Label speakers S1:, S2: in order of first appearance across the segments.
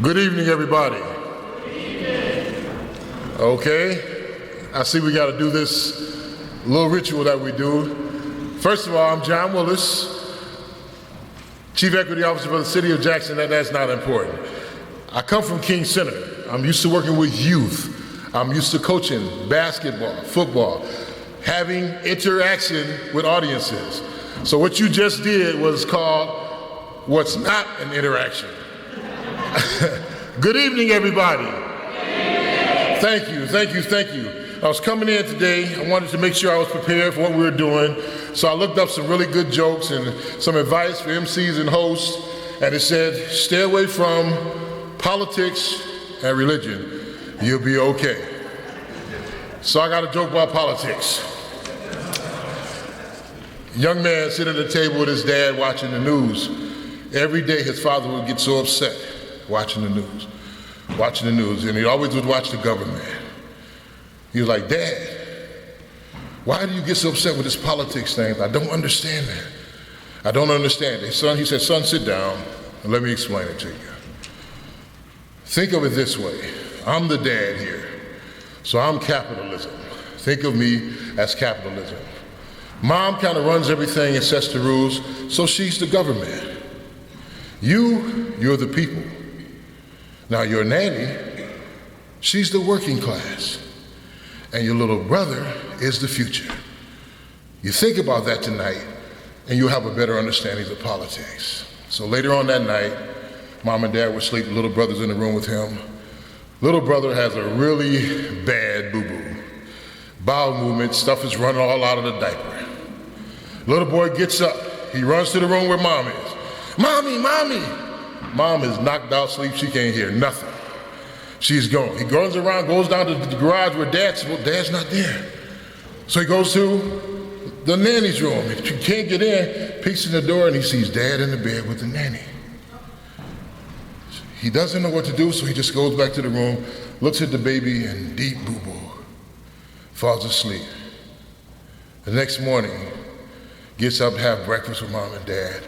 S1: Good evening, everybody. Good evening. Okay, I see we got to do this little ritual that we do. First of all, I'm John Willis, Chief Equity Officer for the City of Jackson. That's not important. I come from King Center. I'm used to working with youth. I'm used to coaching basketball, football, having interaction with audiences. So what you just did was called what's not an interaction. Good evening, everybody. Thank you. I was coming in today. I wanted to make sure I was prepared for what we were doing. So I looked up some really good jokes and some advice for MCs and hosts. And it said, stay away from politics and religion. You'll be okay. So I got a joke about politics. Young man sitting at the table with his dad watching the news. Every day his father would get so upset watching the news, and he always would watch the government. He was like, Dad, why do you get so upset with this politics thing? I don't understand that. I don't understand it. Son, he said, son, sit down and let me explain it to you. Think of it this way. I'm the dad here, so I'm capitalism. Think of me as capitalism. Mom kind of runs everything and sets the rules, so she's the government. You're the people. Now your nanny, she's the working class. And your little brother is the future. You think about that tonight, and you'll have a better understanding of politics. So later on that night, Mom and Dad were asleep, little brother's in the room with him. Little brother has a really bad boo-boo. Bowel movement, stuff is running all out of the diaper. Little boy gets up, he runs to the room where Mom is. Mommy! Mom is knocked out, sleep, she can't hear nothing. She's gone. He runs around, goes down to the garage where Dad's not there. So he goes to the nanny's room. If he can't get in, peeks in the door and he sees Dad in the bed with the nanny. He doesn't know what to do, so he just goes back to the room, looks at the baby and deep boo-boo, falls asleep. The next morning, gets up to have breakfast with Mom and Dad.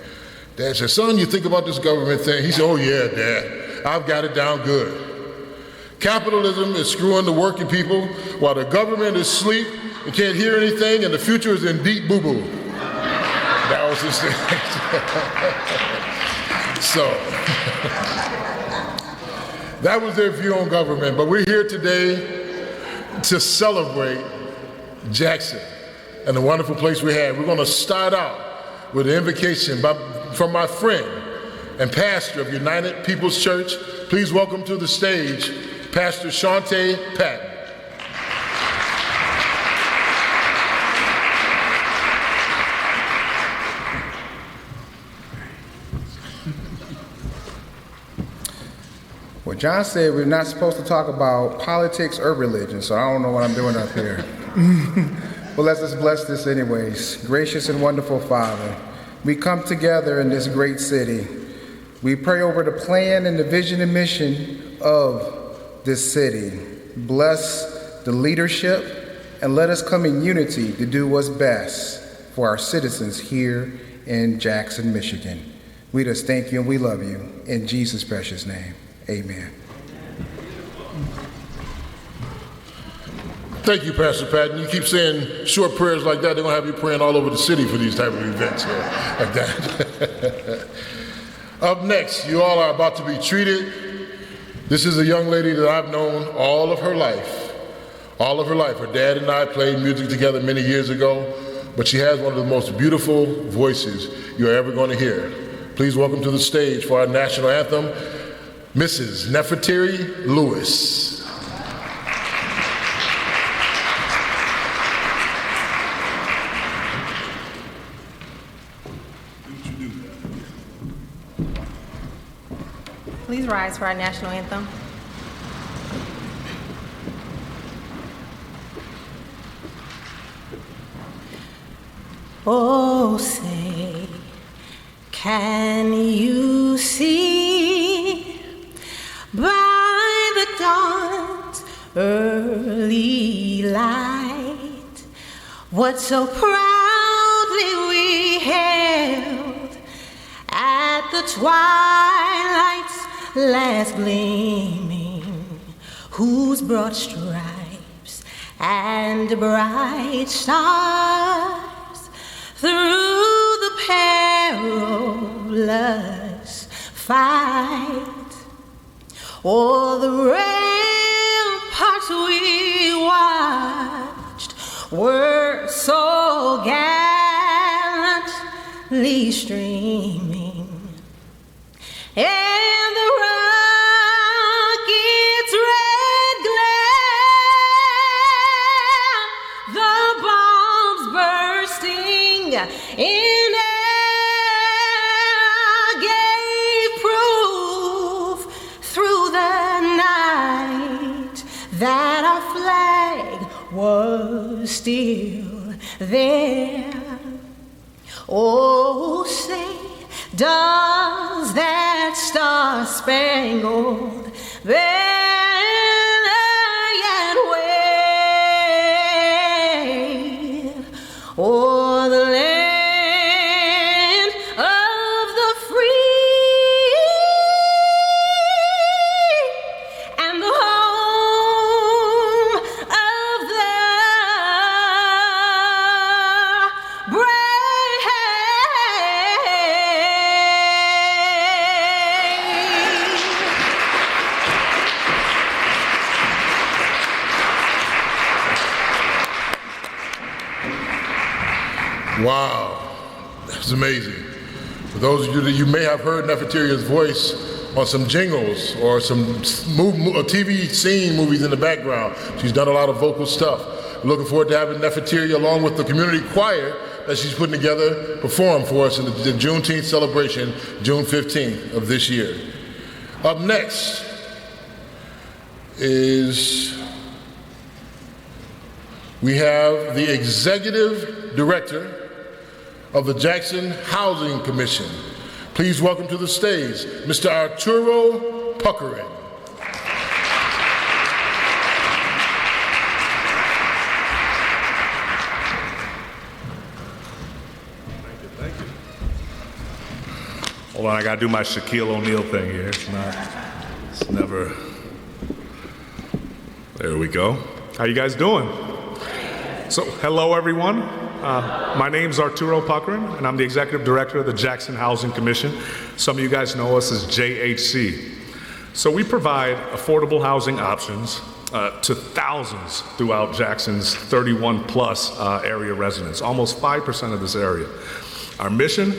S1: Dad says, son, you think about this government thing? He said, oh yeah, Dad, I've got it down good. Capitalism is screwing the working people while the government is asleep and can't hear anything and the future is in deep boo-boo. That was his thing. So, that was their view on government, but we're here today to celebrate Jackson and the wonderful place we have. We're gonna start out with an invocation from my friend and pastor of United People's Church. Please welcome to the stage, Pastor Shante Patton.
S2: Well, John said we're not supposed to talk about politics or religion, so I don't know what I'm doing up here. Well, let's just bless this anyways. Gracious and wonderful Father, we come together in this great city. We pray over the plan and the vision and mission of this city. Bless the leadership and let us come in unity to do what's best for our citizens here in Jackson, Michigan. We just thank you and we love you. In Jesus' precious name, amen.
S1: Thank you, Pastor Patton. You keep saying short prayers like that, they're gonna have you praying all over the city for these type of events like that. Up next, you all are about to be treated. This is a young lady that I've known all of her life. Her dad and I played music together many years ago, but she has one of the most beautiful voices you're ever gonna hear. Please welcome to the stage for our national anthem, Mrs. Nefertari Lewis.
S3: Please rise for our national anthem. Oh, say, can you see by the dawn's early light what so proudly we hailed at the twilight's last gleaming, whose broad stripes and bright stars through the perilous fight, o'er the ramparts we watched were so gallantly streaming, and the rocket's red glare, the bombs bursting in air, gave proof through the night that our flag was still there. Oh, say, does that star-spangled banner yet wave o'er the land of the free and the home of the brave?
S1: Wow, that's amazing. For those of you that you may have heard Nefertiti's voice on some jingles or some TV scene movies in the background, she's done a lot of vocal stuff. Looking forward to having Nefertiti along with the community choir that she's putting together perform for us in the Juneteenth celebration, June 15th of this year. Up next is we have the Executive Director of the Jackson Housing Commission. Please welcome to the stage, Mr. Arturo Puckering.
S4: Thank you. Hold on, I gotta do my Shaquille O'Neal thing here. It's never. There we go. How you guys doing? So, hello everyone. My name's Arturo Puckering, and I'm the Executive Director of the Jackson Housing Commission. Some of you guys know us as JHC. So we provide affordable housing options to thousands throughout Jackson's 31 plus area residents, almost 5% of this area. Our mission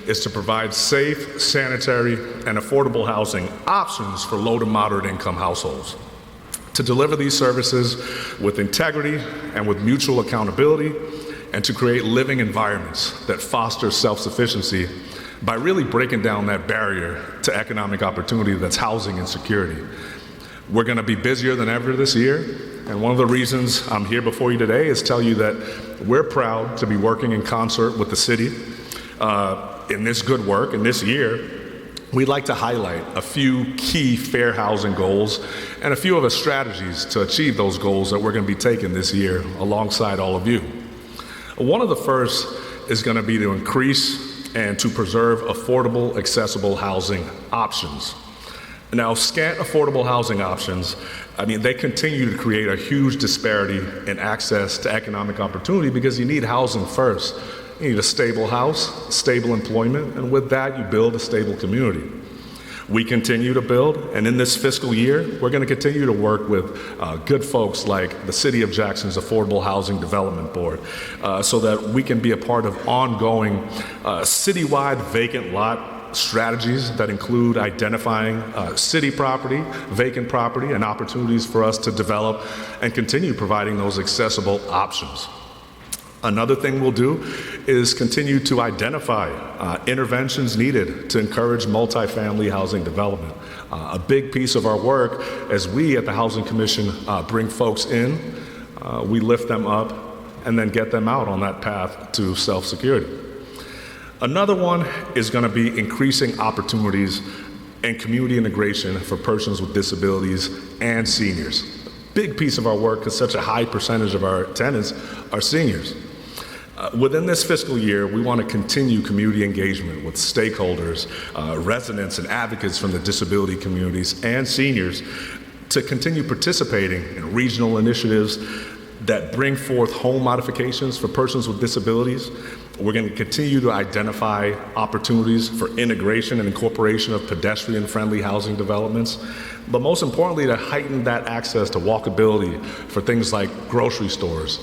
S4: is to provide safe, sanitary, and affordable housing options for low to moderate income households. To deliver these services with integrity and with mutual accountability, and to create living environments that foster self-sufficiency by really breaking down that barrier to economic opportunity that's housing insecurity. We're going to be busier than ever this year, and one of the reasons I'm here before you today is tell you that we're proud to be working in concert with the city in this good work. And this year, we'd like to highlight a few key fair housing goals and a few of the strategies to achieve those goals that we're going to be taking this year alongside all of you. One of the first is going to be to increase and to preserve affordable, accessible housing options. Now, scant affordable housing options, they continue to create a huge disparity in access to economic opportunity because you need housing first. You need a stable house, stable employment, and with that, you build a stable community. We continue to build, and in this fiscal year, we're going to continue to work with good folks like the City of Jackson's Affordable Housing Development Board so that we can be a part of ongoing citywide vacant lot strategies that include identifying city property, vacant property, and opportunities for us to develop and continue providing those accessible options. Another thing we'll do is continue to identify interventions needed to encourage multifamily housing development. A big piece of our work as we at the Housing Commission bring folks in, we lift them up and then get them out on that path to self-security. Another one is going to be increasing opportunities and community integration for persons with disabilities and seniors. Big piece of our work because such a high percentage of our tenants are seniors. Within this fiscal year, we want to continue community engagement with stakeholders, residents, and advocates from the disability communities and seniors to continue participating in regional initiatives that bring forth home modifications for persons with disabilities. We're going to continue to identify opportunities for integration and incorporation of pedestrian-friendly housing developments, but most importantly, to heighten that access to walkability for things like grocery stores,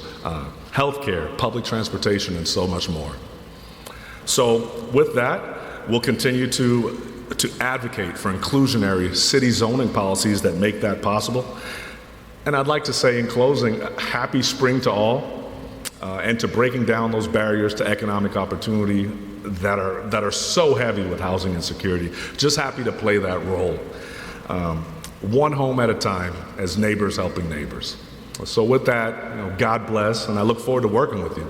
S4: healthcare, public transportation, and so much more. So with that, we'll continue to advocate for inclusionary city zoning policies that make that possible. And I'd like to say in closing, happy spring to all, and to breaking down those barriers to economic opportunity that are so heavy with housing insecurity. Just happy to play that role. One home at a time as neighbors helping neighbors. So with that, God bless, and I look forward to working with you.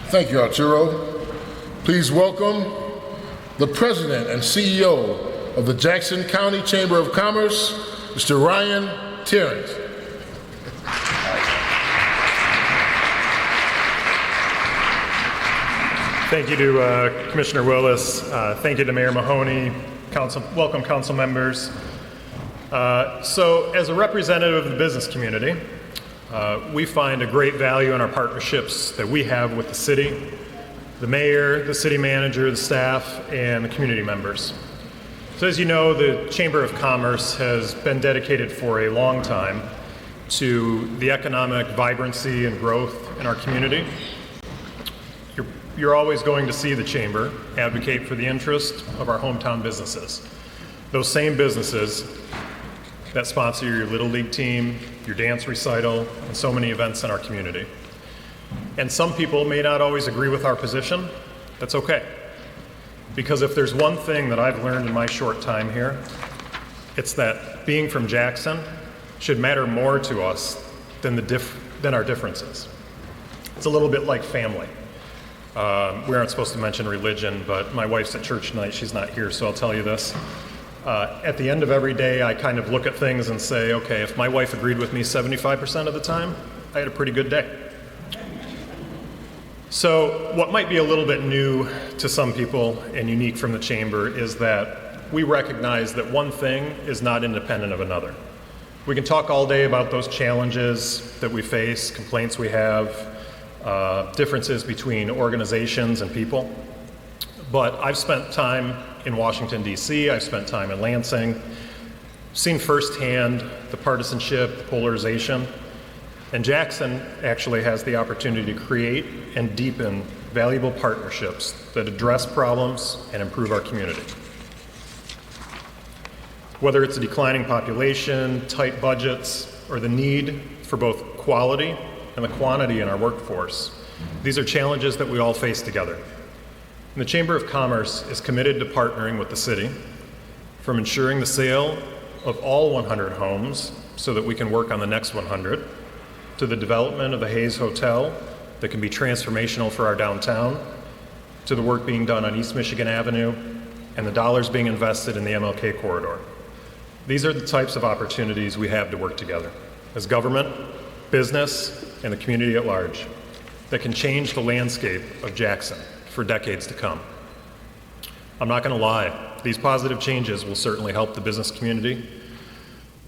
S1: Thank you, Arturo. Please welcome the President and CEO of the Jackson County Chamber of Commerce, Mr. Ryan Tarrant.
S5: Thank you to Commissioner Willis. Thank you to Mayor Mahoney. Welcome, council members. So as a representative of the business community, we find a great value in our partnerships that we have with the city, the mayor, the city manager, the staff, and the community members. So as you know, the Chamber of Commerce has been dedicated for a long time to the economic vibrancy and growth in our community. You're always going to see the Chamber advocate for the interest of our hometown businesses. Those same businesses that sponsor your Little League team, your dance recital, and so many events in our community. And some people may not always agree with our position. That's okay. Because if there's one thing that I've learned in my short time here, it's that being from Jackson should matter more to us than our differences. It's a little bit like family. We aren't supposed to mention religion, but my wife's at church tonight. She's not here, so I'll tell you this. At the end of every day, I kind of look at things and say, okay, if my wife agreed with me 75% of the time, I had a pretty good day. So what might be a little bit new to some people and unique from the Chamber is that we recognize that one thing is not independent of another. We can talk all day about those challenges that we face, complaints we have, differences between organizations and people. But I've spent time in Washington, D.C., I've spent time in Lansing, seen firsthand the partisanship, the polarization, and Jackson actually has the opportunity to create and deepen valuable partnerships that address problems and improve our community. Whether it's a declining population, tight budgets, or the need for both quality and the quantity in our workforce, these are challenges that we all face together. And the Chamber of Commerce is committed to partnering with the city, from ensuring the sale of all 100 homes so that we can work on the next 100, to the development of the Hayes Hotel that can be transformational for our downtown, to the work being done on East Michigan Avenue, and the dollars being invested in the MLK corridor. These are the types of opportunities we have to work together as government, business, and the community at large that can change the landscape of Jackson for decades to come. I'm not going to lie, these positive changes will certainly help the business community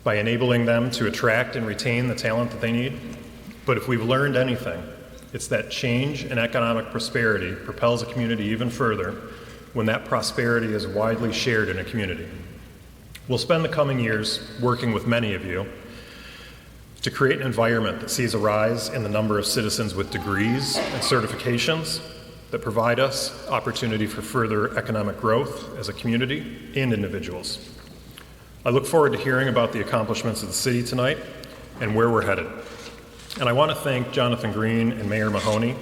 S5: by enabling them to attract and retain the talent that they need. But if we've learned anything, it's that change and economic prosperity propels a community even further when that prosperity is widely shared in a community. We'll spend the coming years working with many of you to create an environment that sees a rise in the number of citizens with degrees and certifications that provide us opportunity for further economic growth as a community and individuals. I look forward to hearing about the accomplishments of the city tonight and where we're headed. And I want to thank Jonathan Green and Mayor Mahoney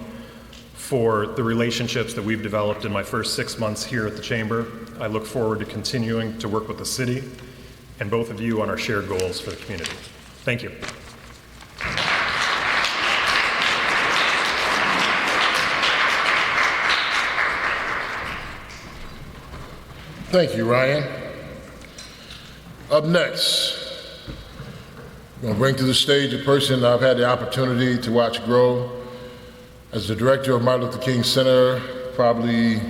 S5: for the relationships that we've developed in my first 6 months here at the Chamber. I look forward to continuing to work with the city and both of you on our shared goals for the community. Thank you.
S1: Thank you, Ryan. Up next, I'm going to bring to the stage a person I've had the opportunity to watch grow. As the director of Martin Luther King Center, probably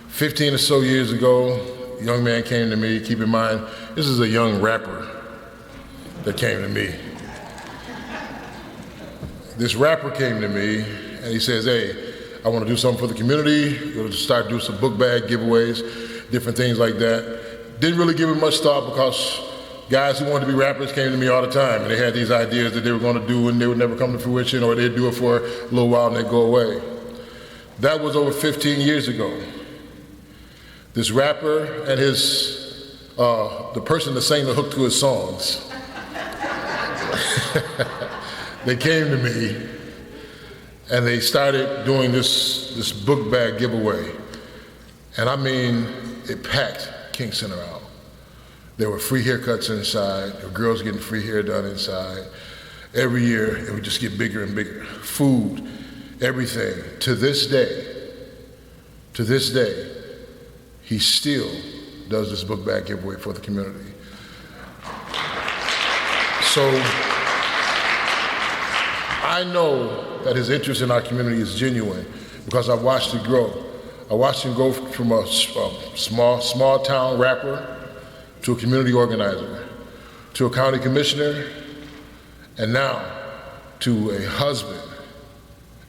S1: 15 or so years ago, a young man came to me. Keep in mind, this is a young rapper that came to me. This rapper came to me and he says, hey, I want to do something for the community. We're going to start doing some book bag giveaways, different things like that. Didn't really give it much thought because guys who wanted to be rappers came to me all the time and they had these ideas that they were going to do and they would never come to fruition, or they'd do it for a little while and they'd go away. That was over 15 years ago. This rapper and the person that sang the hook to his songs, they came to me and they started doing this book bag giveaway. And I mean, it packed King Center out. There were free haircuts inside, there were girls getting free hair done inside. Every year, it would just get bigger and bigger. Food, everything. To this day, he still does this book bag giveaway for the community. So, I know that his interest in our community is genuine because I've watched it grow. I watched him go from a small town rapper to a community organizer, to a county commissioner, and now to a husband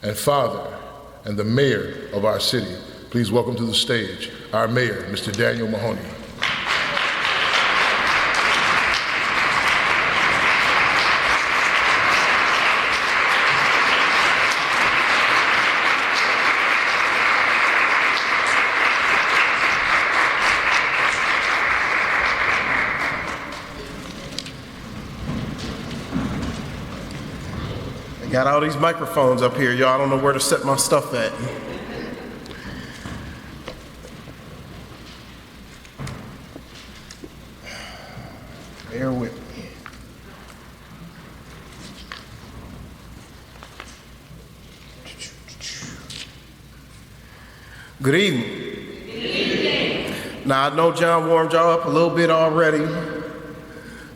S1: and father and the mayor of our city. Please welcome to the stage our mayor, Mr. Daniel Mahoney.
S6: Got all these microphones up here, y'all. I don't know where to set my stuff at. Bear with me. Good evening. Good evening. Now, I know John warmed y'all up a little bit already,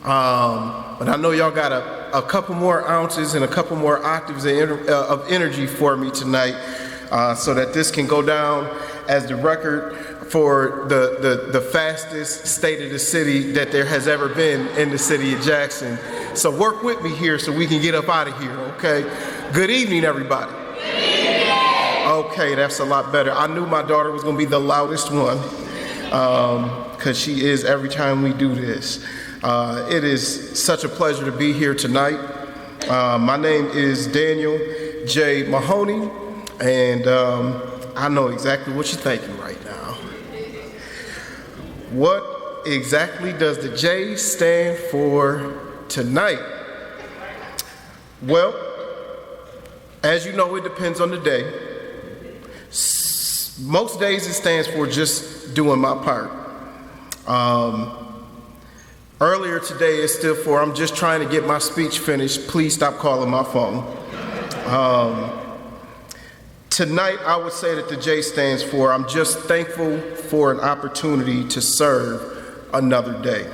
S6: but I know y'all got a couple more ounces and a couple more octaves of energy for me tonight, so that this can go down as the record for the fastest state of the city that there has ever been in the city of Jackson. So work with me here so we can get up out of here, okay? Good evening, everybody. Good evening. Okay, that's a lot better. I knew my daughter was gonna be the loudest one, because she is every time we do this. It is such a pleasure to be here tonight. My name is Daniel J. Mahoney, and I know exactly what you're thinking right now. What exactly does the J stand for tonight? Well, as you know, it depends on the day. Most days it stands for just doing my part. Earlier today it stood for I'm just trying to get my speech finished, please stop calling my phone. Tonight I would say that the J stands for I'm just thankful for an opportunity to serve another day.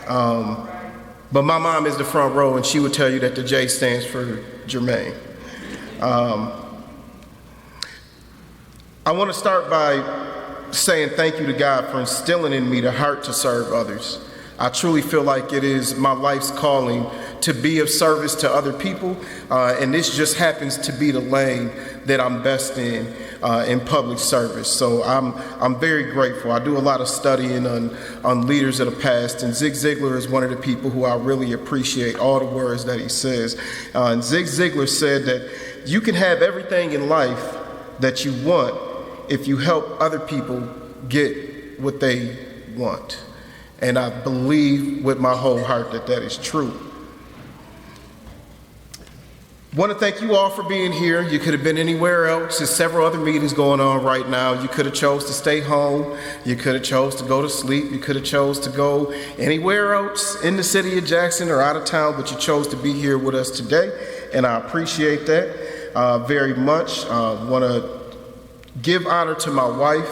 S6: But my mom is the front row and she would tell you that the J stands for Jermaine. I want to start by saying thank you to God for instilling in me the heart to serve others. I truly feel like it is my life's calling to be of service to other people, and this just happens to be the lane that I'm best in public service. So I'm very grateful. I do a lot of studying on leaders of the past, and Zig Ziglar is one of the people who I really appreciate all the words that he says. And Zig Ziglar said that you can have everything in life that you want if you help other people get what they want. And I believe with my whole heart that that is true. Want to thank you all for being here. You could have been anywhere else. There's several other meetings going on right now. You could have chose to stay home. You could have chose to go to sleep. You could have chose to go anywhere else in the city of Jackson or out of town, but you chose to be here with us today, and I appreciate that very much. Want to give honor to my wife.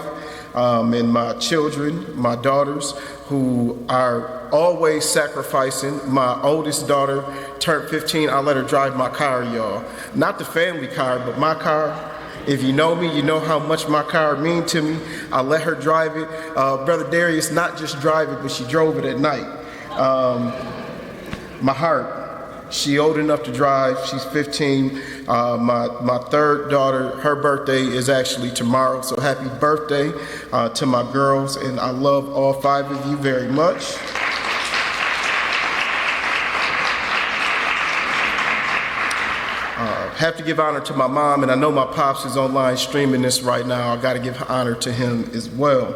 S6: and my children, my daughters, who are always sacrificing. My oldest daughter turned 15. I let her drive my car, y'all. Not the family car, but my car. If you know me, you know how much my car means to me. I let her drive it. Brother Darius, not just drive it, but she drove it at night. My heart. She old enough to drive. She's 15. My third daughter, her birthday is actually tomorrow. So happy birthday to my girls. And I love all 5 of you very much. Have to give honor to my mom, and I know my pops is online streaming this right now. I got to give honor to him as well.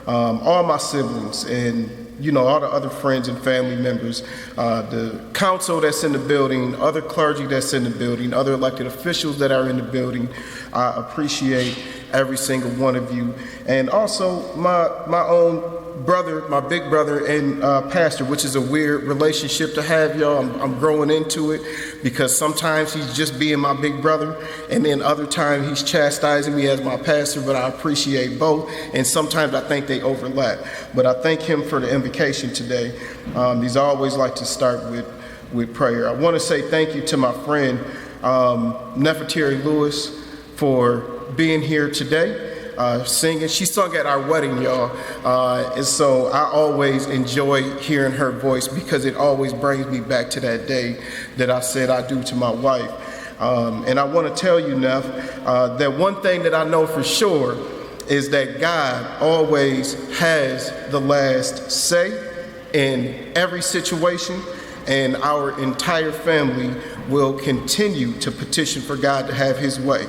S6: All my siblings and all the other friends and family members, the council that's in the building, other clergy that's in the building, other elected officials that are in the building. I appreciate every single one of you. And also my own brother, my big brother and pastor, which is a weird relationship to have, y'all. I'm growing into it because sometimes he's just being my big brother, and then other times he's chastising me as my pastor, but I appreciate both, and sometimes I think they overlap. But I thank him for the invocation today. These I always like to start with prayer. I want to say thank you to my friend, Nefertari Lewis, for being here today. Singing. She sung at our wedding, y'all. And so I always enjoy hearing her voice because it always brings me back to that day that I said I do to my wife. And I want to tell you, Neff, that one thing that I know for sure is that God always has the last say in every situation, and our entire family will continue to petition for God to have his way.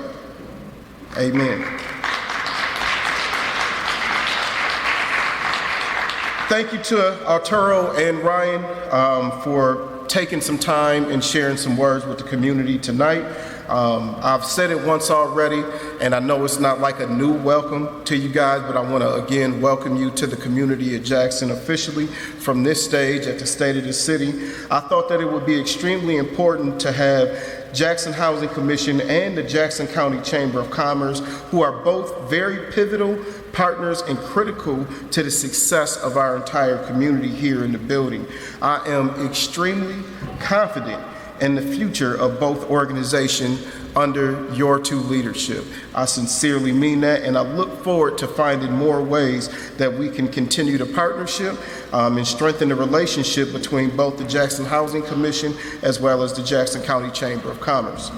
S6: Amen. Thank you to Arturo and Ryan for taking some time and sharing some words with the community tonight. I've said it once already, and I know it's not like a new welcome to you guys, but I want to again welcome you to the community of Jackson officially from this stage at the State of the City. I thought that it would be extremely important to have Jackson Housing Commission and the Jackson County Chamber of Commerce, who are both very pivotal partners and critical to the success of our entire community here in the building. I am extremely confident in the future of both organizations under your two leadership. I sincerely mean that, and I look forward to finding more ways that we can continue the partnership and strengthen the relationship between both the Jackson Housing Commission as well as the Jackson County Chamber of Commerce.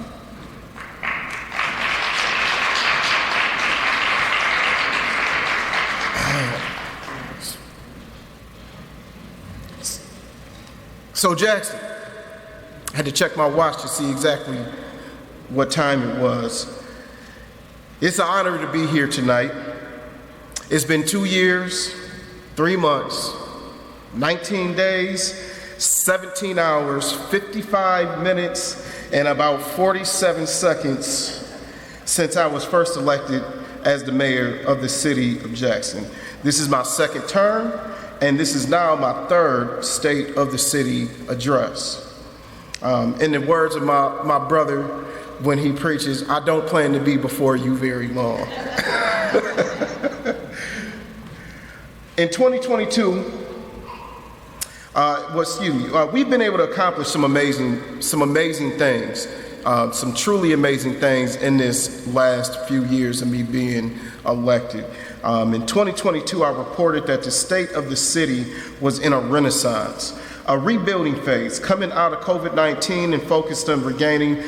S6: So Jackson, I had to check my watch to see exactly what time it was. It's an honor to be here tonight. It's been 2 years, 3 months, 19 days, 17 hours, 55 minutes, and about 47 seconds since I was first elected as the mayor of the city of Jackson. This is my second term, and this is now my third State of the City address. In the words of my brother when he preaches, I don't plan to be before you very long. In 2022, we've been able to accomplish some amazing things, some truly amazing things in this last few years of me being elected. In 2022, I reported that the state of the city was in a renaissance, a rebuilding phase, coming out of COVID-19 and focused on regaining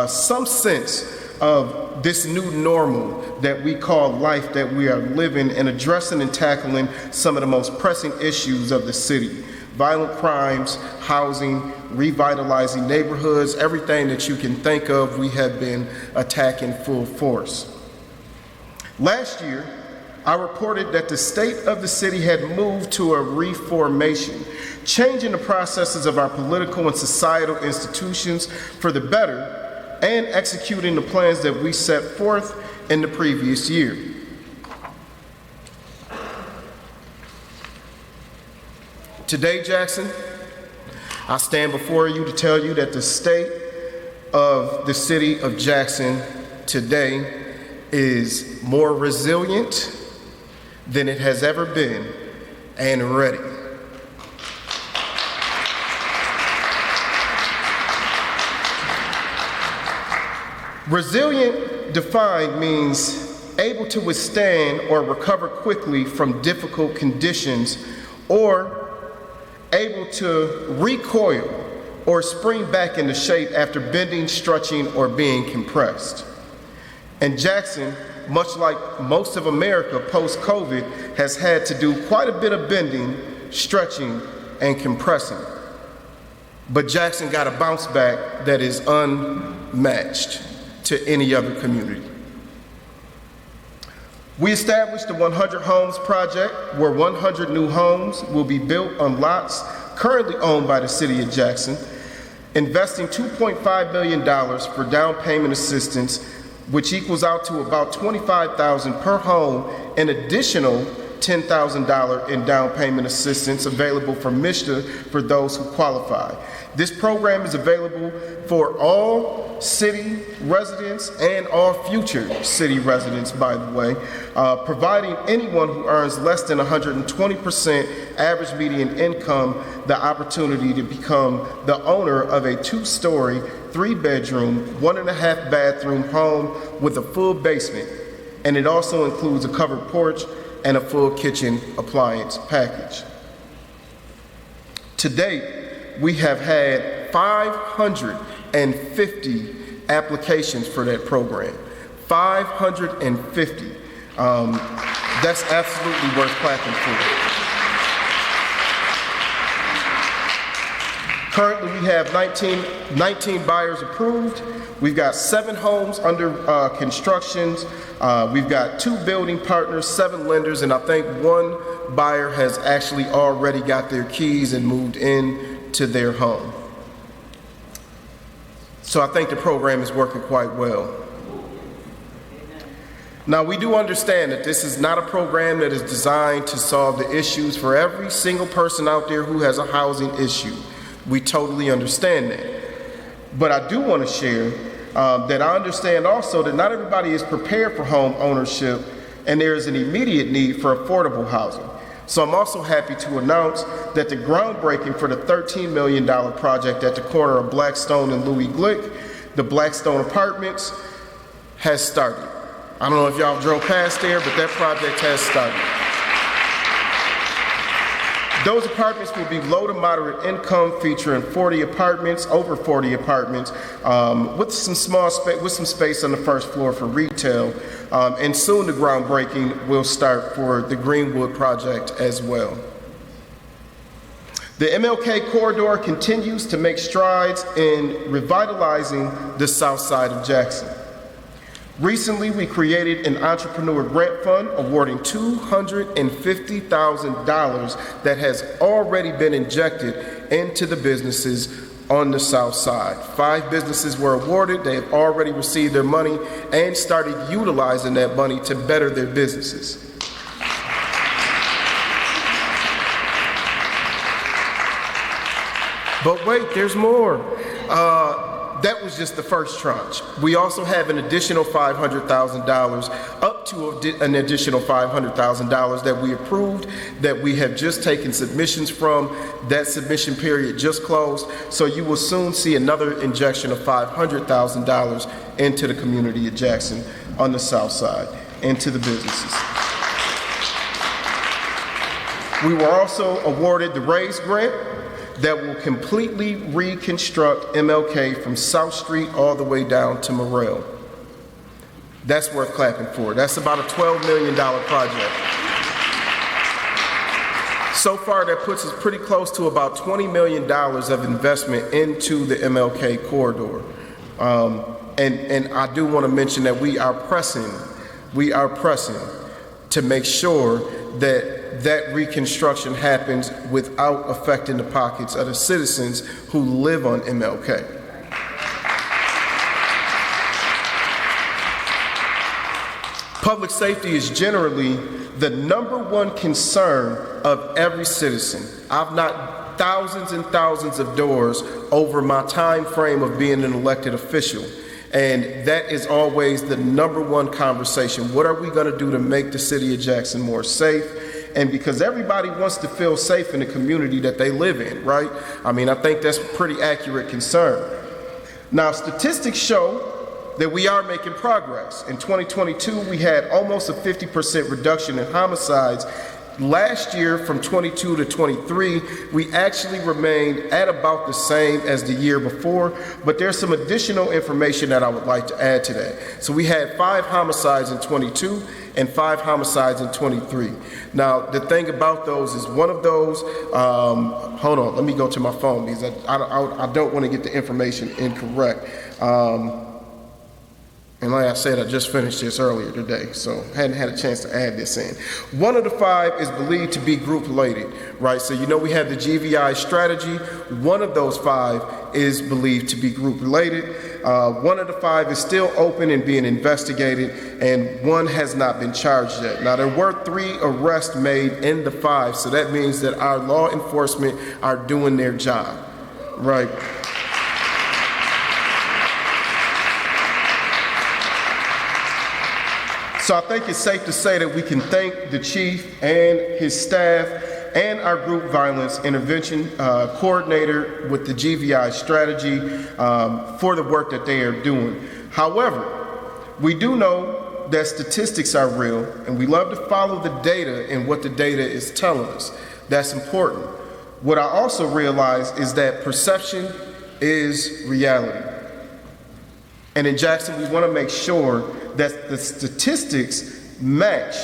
S6: some sense of this new normal that we call life that we are living, and addressing and tackling some of the most pressing issues of the city. Violent crimes, housing, revitalizing neighborhoods, everything that you can think of, we have been attacking full force. Last year, I reported that the state of the city had moved to a reformation, changing the processes of our political and societal institutions for the better, and executing the plans that we set forth in the previous year. Today, Jackson, I stand before you to tell you that the state of the city of Jackson today is more resilient, than it has ever been and ready. Resilient defined means able to withstand or recover quickly from difficult conditions, or able to recoil or spring back into shape after bending, stretching, or being compressed. And Jackson, much like most of America post-COVID, has had to do quite a bit of bending, stretching, and compressing. But Jackson got a bounce back that is unmatched to any other community. We established the 100 Homes Project, where 100 new homes will be built on lots currently owned by the City of Jackson, investing $2.5 million for down payment assistance, which equals out to about $25,000 per home, an additional $10,000 in down payment assistance available from MSHDA for those who qualify. This program is available for all city residents and all future city residents, by the way, providing anyone who earns less than 120% average median income the opportunity to become the owner of a 2-story, 3-bedroom, 1.5 bathroom home with a full basement. And it also includes a covered porch and a full kitchen appliance package. To date, we have had 550 applications for that program. 550. That's absolutely worth clapping for. Currently, we have 19 buyers approved. We've got 7 homes under construction. We've got 2 building partners, 7 lenders, and I think 1 buyer has actually already got their keys and moved in to their home. So I think the program is working quite well. Now, we do understand that this is not a program that is designed to solve the issues for every single person out there who has a housing issue. We totally understand that. But I do want to share that I understand also that not everybody is prepared for home ownership, and there is an immediate need for affordable housing. So I'm also happy to announce that the groundbreaking for the $13 million project at the corner of Blackstone and Louis Glick, the Blackstone Apartments, has started. I don't know if y'all drove past there, but that project has started. Those apartments will be low to moderate income, featuring 40 apartments, over 40 apartments, with some space on the first floor for retail. And soon the groundbreaking will start for the Greenwood project as well. The MLK corridor continues to make strides in revitalizing the south side of Jackson. Recently, we created an entrepreneur grant fund awarding $250,000 that has already been injected into the businesses on the south side. 5 businesses were awarded. They have already received their money and started utilizing that money to better their businesses. But wait, there's more. That was just the first tranche. We also have an additional $500,000, up to an additional $500,000 that we approved, that we have just taken submissions from. That submission period just closed, so you will soon see another injection of $500,000 into the community of Jackson on the south side, into the businesses. We were also awarded the RAISE grant that will completely reconstruct MLK from South Street all the way down to Morrell. That's worth clapping for. That's about a $12 million project. So far, that puts us pretty close to about $20 million of investment into the MLK corridor. And I do want to mention that we are pressing to make sure that that reconstruction happens without affecting the pockets of the citizens who live on MLK. Public safety is generally the #1 concern of every citizen. I've knocked thousands and thousands of doors over my time frame of being an elected official, And that is always the number one conversation. What are we going to do to make the city of Jackson more safe? And because everybody wants to feel safe in the community that they live in, right? I mean, I think that's a pretty accurate concern. Now, statistics show that we are making progress. In 2022, we had almost a 50% reduction in homicides. Last year, from 22 to 23, we actually remained at about the same as the year before, but there's some additional information that I would like to add to that. So we had 5 homicides in 22 and 5 homicides in 23. Now, the thing about those is one of those, hold on, let me go to my phone because I don't want to get the information incorrect. And like I said, I just finished this earlier today, so hadn't had a chance to add this in. One of the 5 is believed to be group related, right? So you know we have the GVI strategy. One of those 5 is believed to be group related. One of the 5 is still open and being investigated, and 1 has not been charged yet. Now there were 3 arrests made in the 5, so that means that our law enforcement are doing their job, right? So I think it's safe to say that we can thank the chief and his staff and our group violence intervention coordinator with the GVI strategy for the work that they are doing. However, we do know that statistics are real, and we love to follow the data and what the data is telling us. That's important. What I also realize is that perception is reality. And in Jackson, we want to make sure that the statistics match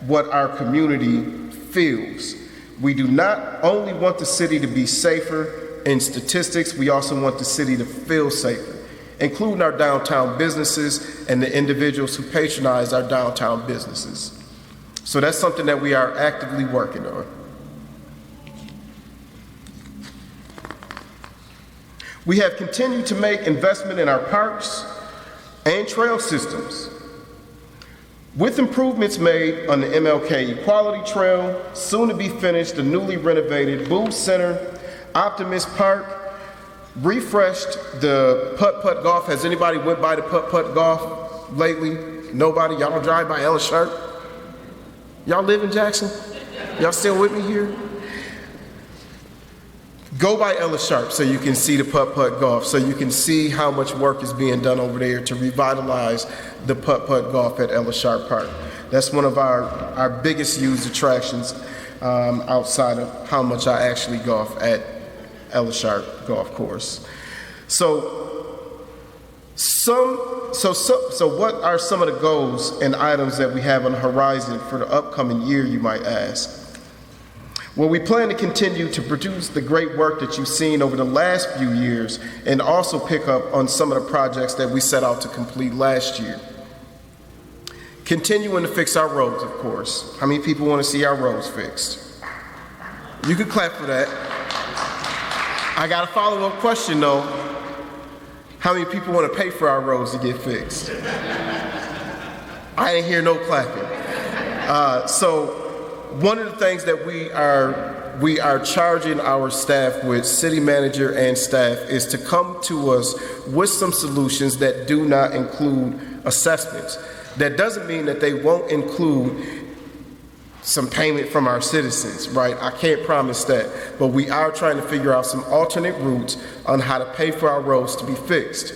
S6: what our community feels. We do not only want the city to be safer in statistics, we also want the city to feel safer, including our downtown businesses and the individuals who patronize our downtown businesses. So that's something that we are actively working on. We have continued to make investment in our parks and trail systems. With improvements made on the MLK Equality Trail, soon to be finished, the newly renovated Booth Center, Optimist Park, refreshed the putt-putt golf. Has anybody went by the putt-putt golf lately? Nobody? Y'all don't drive by Ellis Sharp? Y'all live in Jackson? Y'all still with me here? Go by Ellis Sharp so you can see the putt-putt golf, so you can see how much work is being done over there to revitalize the putt-putt golf at Ellis Sharp Park. That's one of our biggest used attractions outside of how much I actually golf at Ellis Sharp Golf Course. So what are some of the goals and items that we have on the horizon for the upcoming year, you might ask? Well, we plan to continue to produce the great work that you've seen over the last few years and also pick up on some of the projects that we set out to complete last year. Continuing to fix our roads, of course. How many people want to see our roads fixed? You can clap for that. I got a follow-up question though. How many people want to pay for our roads to get fixed? I didn't hear no clapping. So one of the things that we are charging our staff with, city manager and staff, is to come to us with some solutions that do not include assessments. That doesn't mean that they won't include some payment from our citizens, right? I can't promise that, but we are trying to figure out some alternate routes on how to pay for our roads to be fixed.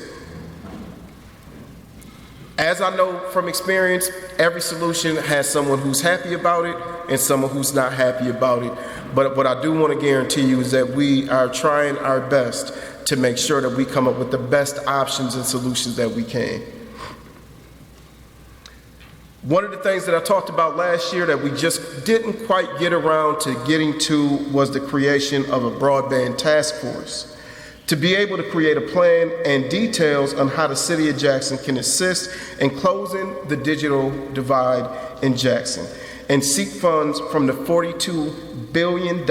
S6: As I know from experience, every solution has someone who's happy about it and someone who's not happy about it. But what I do want to guarantee you is that we are trying our best to make sure that we come up with the best options and solutions that we can. One of the things that I talked about last year that we just didn't quite get around to getting to was the creation of a broadband task force, to be able to create a plan and details on how the city of Jackson can assist in closing the digital divide in Jackson and seek funds from the $42 billion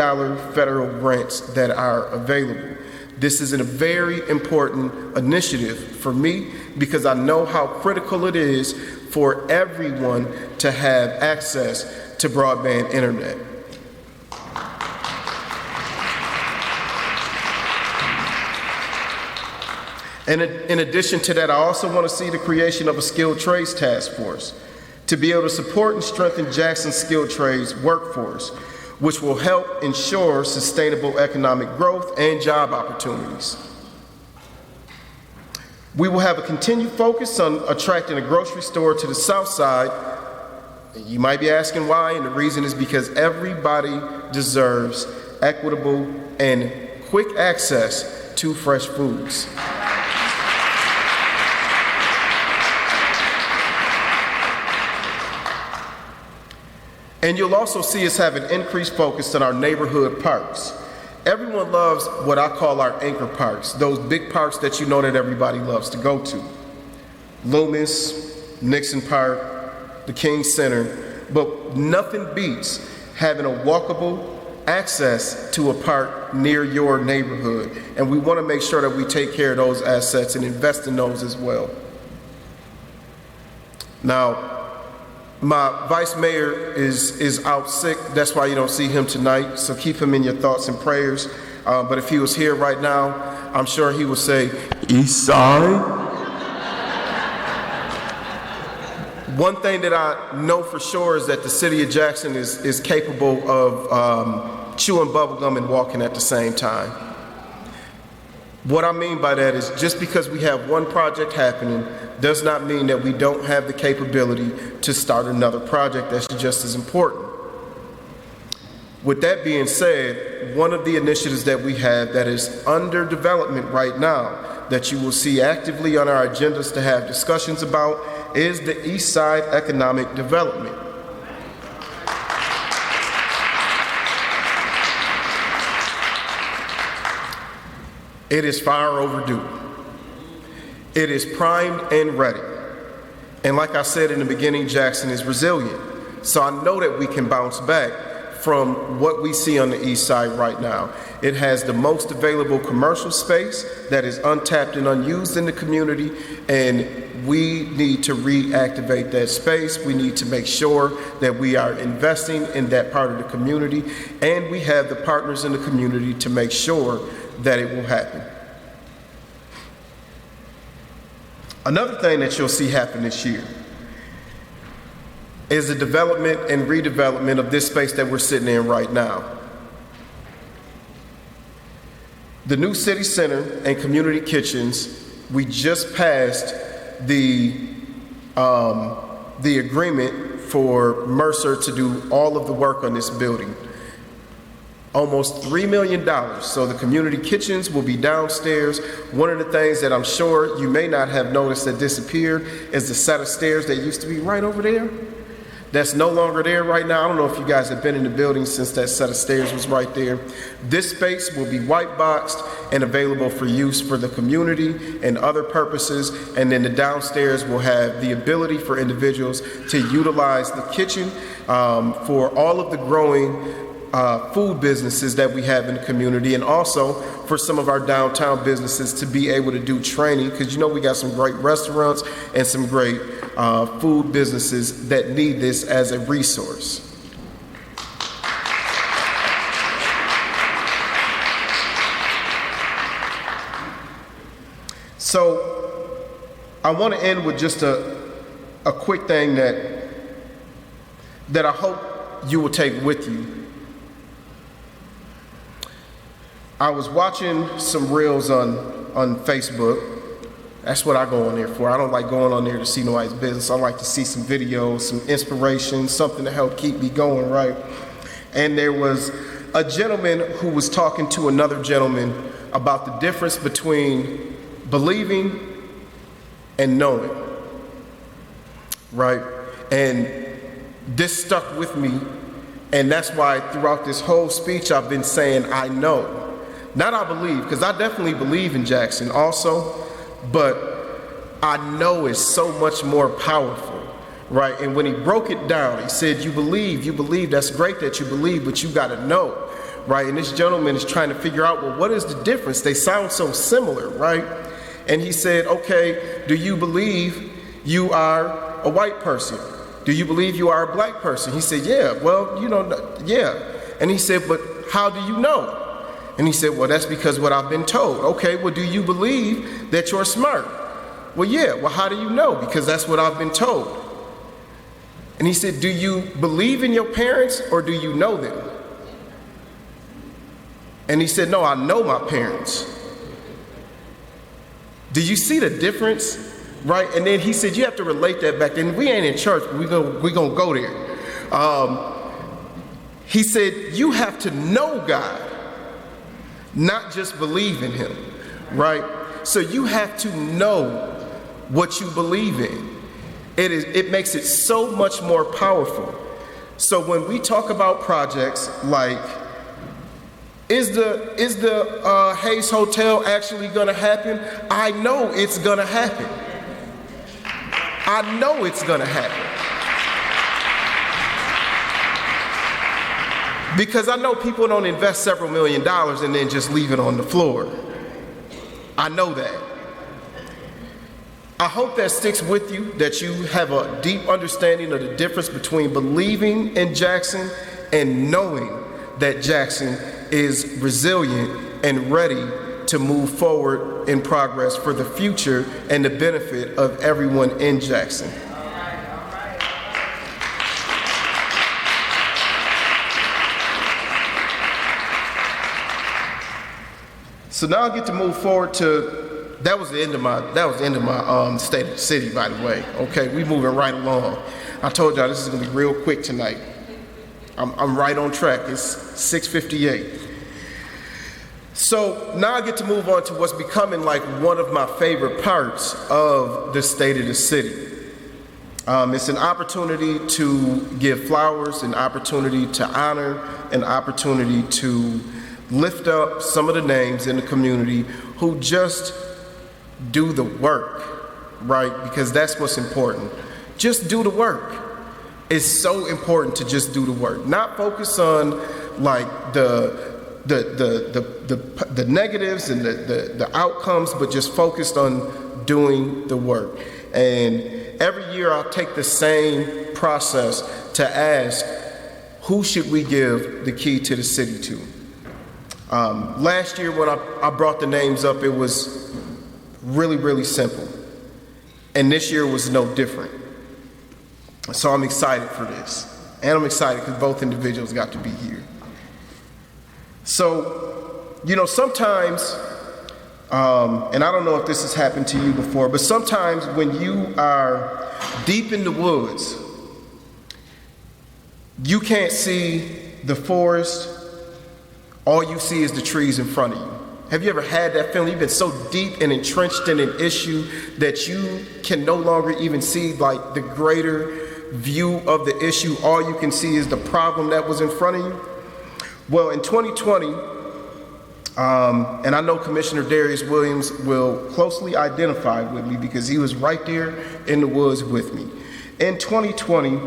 S6: federal grants that are available. This is a very important initiative for me because I know how critical it is for everyone to have access to broadband internet. And in addition to that, I also want to see the creation of a skilled trades task force to be able to support and strengthen Jackson's skilled trades workforce, which will help ensure sustainable economic growth and job opportunities. We will have a continued focus on attracting a grocery store to the south side. You might be asking why, and the reason is because everybody deserves equitable and quick access to fresh foods. And you'll also see us have an increased focus on our neighborhood parks. Everyone loves what I call our anchor parks, those big parks that you know that everybody loves to go to. Loomis, Nixon Park, the King Center, but nothing beats having a walkable access to a park near your neighborhood. And we want to make sure that we take care of those assets and invest in those as well. Now, my vice mayor is out sick. That's why you don't see him tonight. So keep him in your thoughts and prayers. But if he was here right now, I'm sure he would say, East Side. One thing that I know for sure is that the city of Jackson is capable of chewing bubblegum and walking at the same time. What I mean by that is just because we have one project happening does not mean that we don't have the capability to start another project that's just as important. With that being said, one of the initiatives that we have that is under development right now that you will see actively on our agendas to have discussions about is the East Side Economic Development. It is far overdue. It is primed and ready. And like I said in the beginning, Jackson is resilient. So I know that we can bounce back from what we see on the east side right now. It has the most available commercial space that is untapped and unused in the community, and we need to reactivate that space. We need to make sure that we are investing in that part of the community, and we have the partners in the community to make sure that it will happen. Another thing that you'll see happen this year is the development and redevelopment of this space that we're sitting in right now. The new city center and community kitchens, we just passed the agreement for Mercer to do all of the work on this building. Almost $3 million. So the community kitchens will be downstairs. One of the things that I'm sure you may not have noticed that disappeared is the set of stairs that used to be right over there. That's no longer there right now. I don't know if you guys have been in the building since that set of stairs was right there. This space will be white boxed and available for use for the community and other purposes. And then the downstairs will have the ability for individuals to utilize the kitchen for all of the growing food businesses that we have in the community, and also for some of our downtown businesses to be able to do training, because you know we got some great restaurants and some great food businesses that need this as a resource. So I want to end with just a quick thing that I hope you will take with you. I was watching some reels on Facebook. That's what I go on there for. I don't like going on there to see nobody's business. I like to see some videos, some inspiration, something to help keep me going, right? And there was a gentleman who was talking to another gentleman about the difference between believing and knowing, right? And this stuck with me, and that's why throughout this whole speech I've been saying I know. Not I believe, because I definitely believe in Jackson also, but I know is so much more powerful, right? And when he broke it down, he said, you believe, that's great that you believe, but you gotta know, right? And this gentleman is trying to figure out, well, what is the difference? They sound so similar, right? And he said, okay, do you believe you are a white person? Do you believe you are a black person? He said, yeah, well, yeah. And he said, but how do you know? And he said, well, that's because what I've been told. Okay, well, do you believe that you're smart? Well, yeah. Well, how do you know? Because that's what I've been told. And he said, do you believe in your parents or do you know them? And he said, no, I know my parents. Do you see the difference? Right? And then he said, you have to relate that back. And we ain't in church, but we're gonna go there. He said, you have to know God, not just believe in him, right? So you have to know what you believe in. It makes it so much more powerful. So when we talk about projects like, is the Hayes Hotel actually gonna happen? I know it's gonna happen. I know it's gonna happen. Because I know people don't invest several $1 million and then just leave it on the floor. I know that. I hope that sticks with you, that you have a deep understanding of the difference between believing in Jackson and knowing that Jackson is resilient and ready to move forward in progress for the future and the benefit of everyone in Jackson. So now I get to move forward to, that was the end of my state of the city, by the way. Okay, we moving right along. I told y'all this is gonna be real quick tonight. I'm right on track. It's 6:58. So now I get to move on to what's becoming like one of my favorite parts of the state of the city. It's an opportunity to give flowers, an opportunity to honor, an opportunity to lift up some of the names in the community who just do the work, right? Because that's what's important. Just do the work. It's so important to just do the work. Not focus on like the negatives and the outcomes, but just focused on doing the work. And every year I'll take the same process to ask, who should we give the key to the city to? Last year when I brought the names up, it was really, really simple. And this year was no different. So I'm excited for this. And I'm excited because both individuals got to be here. So, you know, sometimes, and I don't know if this has happened to you before, but sometimes when you are deep in the woods, you can't see the forest. All you see is the trees in front of you. Have you ever had that feeling? You've been so deep and entrenched in an issue that you can no longer even see like the greater view of the issue. All you can see is the problem that was in front of you. Well, in 2020, and I know Commissioner Darius Williams will closely identify with me because he was right there in the woods with me. In 2020,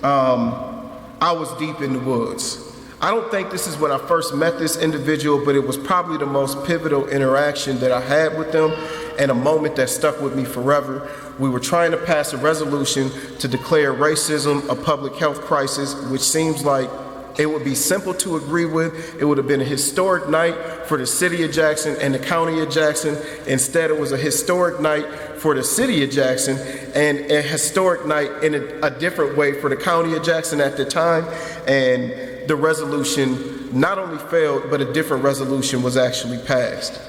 S6: I was deep in the woods. I don't think this is when I first met this individual, but it was probably the most pivotal interaction that I had with them and a moment that stuck with me forever. We were trying to pass a resolution to declare racism a public health crisis, which seems like it would be simple to agree with. It would have been a historic night for the city of Jackson and the county of Jackson. Instead, it was a historic night for the city of Jackson and a historic night in a different way for the county of Jackson at the time. And the resolution not only failed, but a different resolution was actually passed.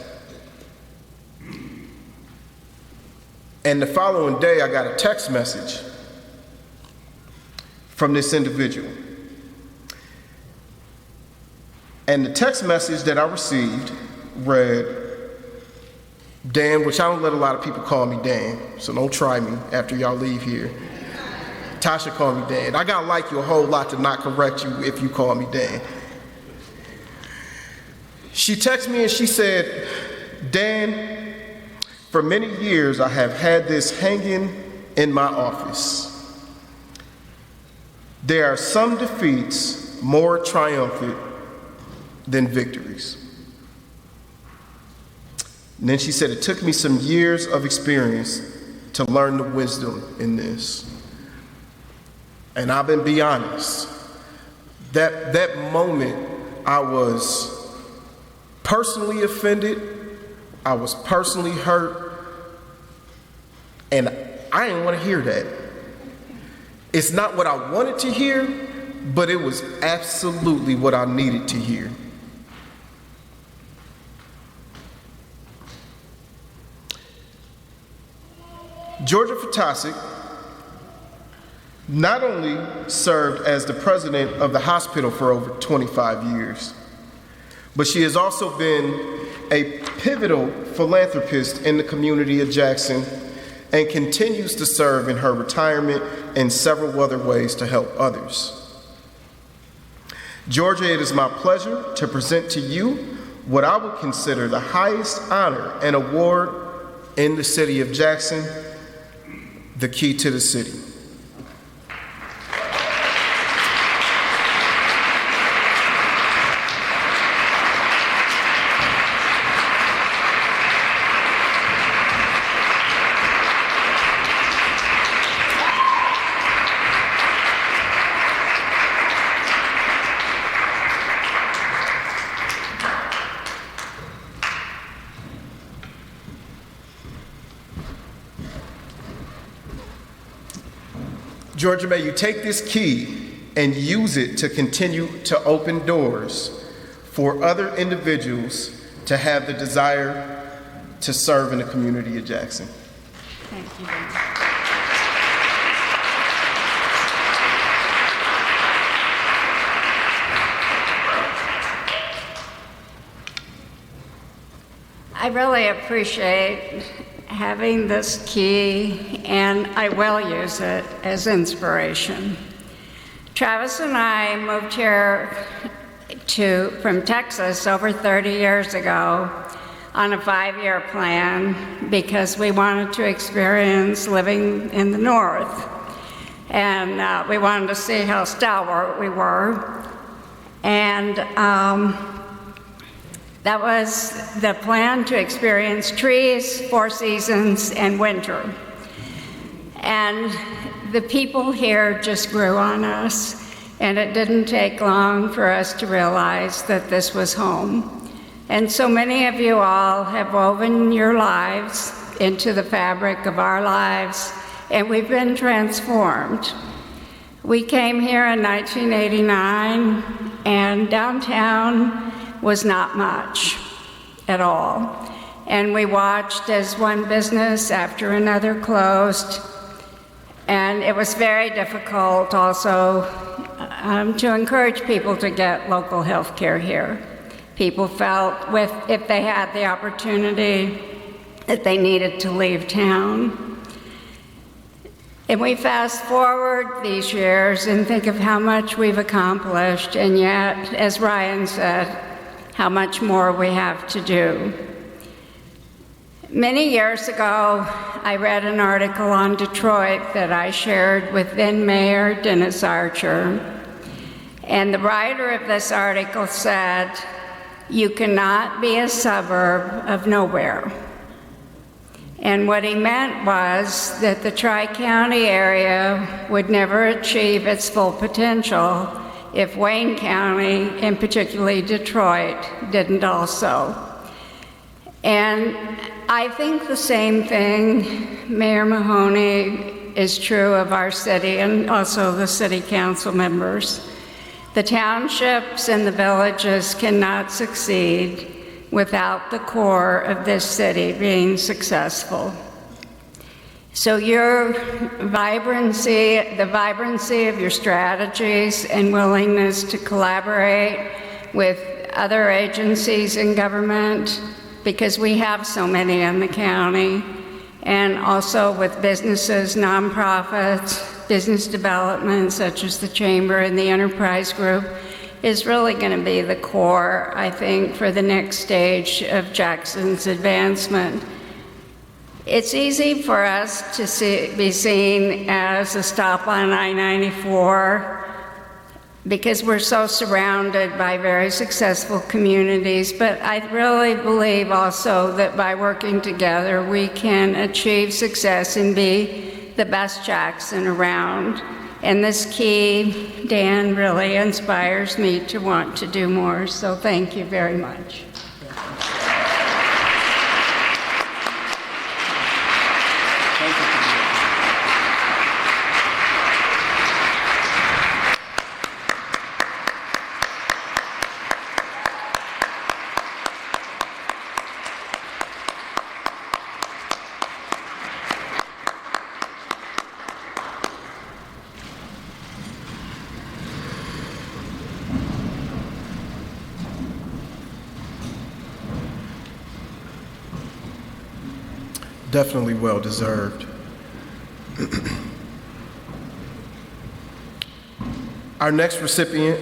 S6: And the following day, I got a text message from this individual. And the text message that I received read, Dan, which I don't let a lot of people call me Dan, so don't try me after y'all leave here. Tasha called me Dan. I gotta like you a whole lot to not correct you if you call me Dan. She texted me and she said, Dan, for many years I have had this hanging in my office. There are some defeats more triumphant than victories. And then she said, it took me some years of experience to learn the wisdom in this. And I've been be honest, that moment I was personally offended. I was personally hurt. And I didn't want to hear that. It's not what I wanted to hear, but it was absolutely what I needed to hear. Georgia Fatasic not only served as the president of the hospital for over 25 years, but she has also been a pivotal philanthropist in the community of Jackson and continues to serve in her retirement and several other ways to help others. Georgia, it is my pleasure to present to you what I would consider the highest honor and award in the city of Jackson, the Key to the City. Georgia, may you take this key and use it to continue to open doors for other individuals to have the desire to serve in the community of Jackson.
S7: Thank you very much. I really appreciate having this key, and I will use it as inspiration. Travis and I moved here from Texas over 30 years ago on a 5-year plan because we wanted to experience living in the North. And we wanted to see how stalwart we were. And that was the plan, to experience trees, 4 seasons, and winter. And the people here just grew on us, and it didn't take long for us to realize that this was home. And so many of you all have woven your lives into the fabric of our lives, and we've been transformed. We came here in 1989, and downtown was not much at all. And we watched as one business after another closed. And it was very difficult also to encourage people to get local health care here. People felt if they had the opportunity that they needed to leave town. And we fast forward these years and think of how much we've accomplished, and yet, as Ryan said, how much more we have to do. Many years ago, I read an article on Detroit that I shared with then Mayor Dennis Archer. And the writer of this article said, "You cannot be a suburb of nowhere." And what he meant was that the Tri-County area would never achieve its full potential if Wayne County, and particularly Detroit, didn't also. And I think the same thing, Mayor Mahoney, is true of our city and also the city council members. The townships and the villages cannot succeed without the core of this city being successful. So your vibrancy, the vibrancy of your strategies and willingness to collaborate with other agencies in government, because we have so many in the county, and also with businesses, nonprofits, business development, such as the Chamber and the Enterprise Group, is really going to be the core, I think, for the next stage of Jackson's advancement. It's easy for us to be seen as a stop on I-94 because we're so surrounded by very successful communities, but I really believe also that by working together, we can achieve success and be the best Jackson around. And this key, Dan, really inspires me to want to do more, so thank you very much.
S6: Definitely well deserved. Our next recipient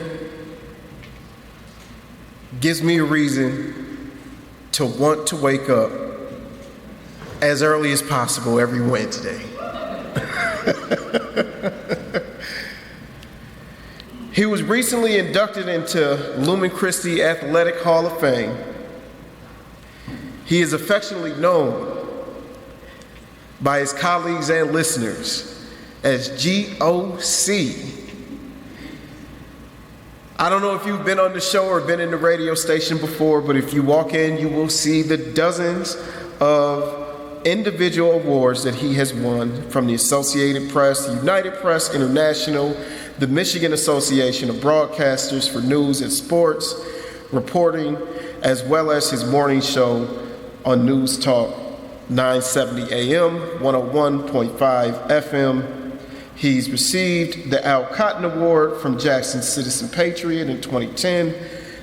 S6: gives me a reason to want to wake up as early as possible every Wednesday. He was recently inducted into Lumen Christi Athletic Hall of Fame. He is affectionately known by his colleagues and listeners as GOC. I don't know if you've been on the show or been in the radio station before, but if you walk in, you will see the dozens of individual awards that he has won from the Associated Press, the United Press International, the Michigan Association of Broadcasters for News and Sports Reporting, as well as his morning show on News Talk 970 AM, 101.5 FM. He's received the Al Cotton Award from Jackson Citizen Patriot in 2010,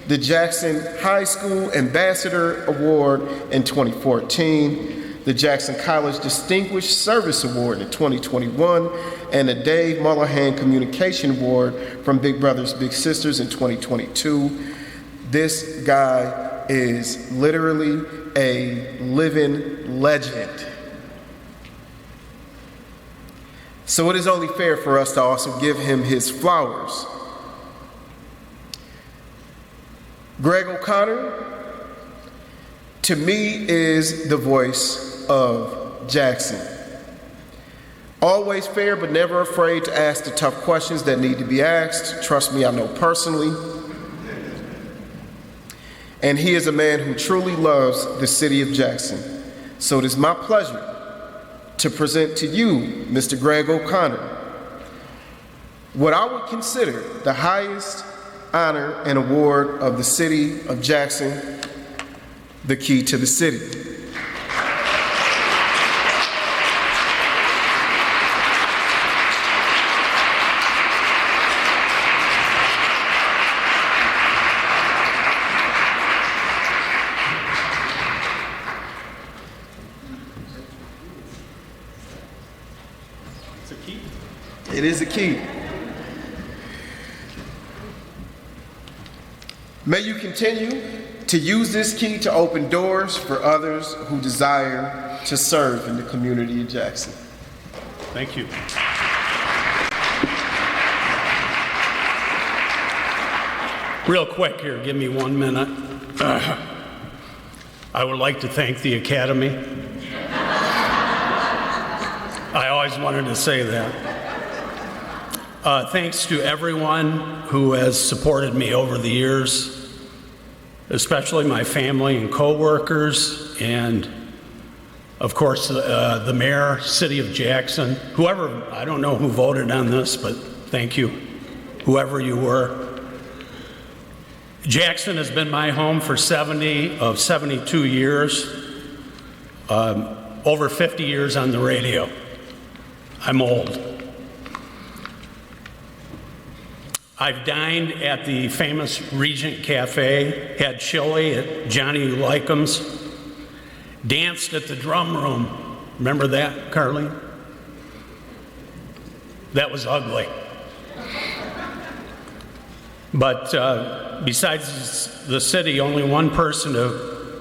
S6: the Jackson High School Ambassador Award in 2014, the Jackson College Distinguished Service Award in 2021, and the Dave Mullahan Communication Award from Big Brothers Big Sisters in 2022. This guy is literally a living legend. So it is only fair for us to also give him his flowers. Greg O'Connor, to me, is the voice of Jackson. Always fair, but never afraid to ask the tough questions that need to be asked. Trust me, I know personally. And he is a man who truly loves the city of Jackson. So it is my pleasure to present to you, Mr. Greg O'Connor, what I would consider the highest honor and award of the city of Jackson, the Key to the City. It is a key. May you continue to use this key to open doors for others who desire to serve in the community of Jackson.
S8: Thank you. Real quick here, give me 1 minute. I would like to thank the Academy. I always wanted to say that. Thanks to everyone who has supported me over the years, especially my family and co-workers, and of course the mayor, City of Jackson, whoever, I don't know who voted on this, but thank you, whoever you were. Jackson has been my home for 70 of 72 years, over 50 years on the radio. I'm old. I've dined at the famous Regent Cafe, had chili at Johnny Lycom's, danced at the Drum Room. Remember that, Carlene? That was ugly. But besides the city, only one person to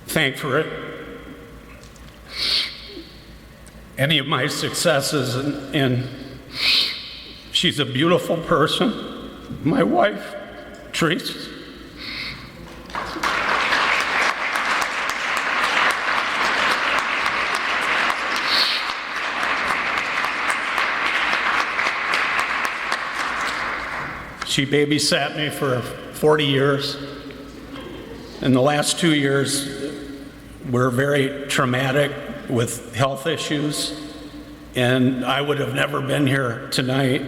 S8: thank for it. Any of my successes, and she's a beautiful person, my wife, Teresa. She babysat me for 40 years. In the last 2 years were very traumatic with health issues, and I would have never been here tonight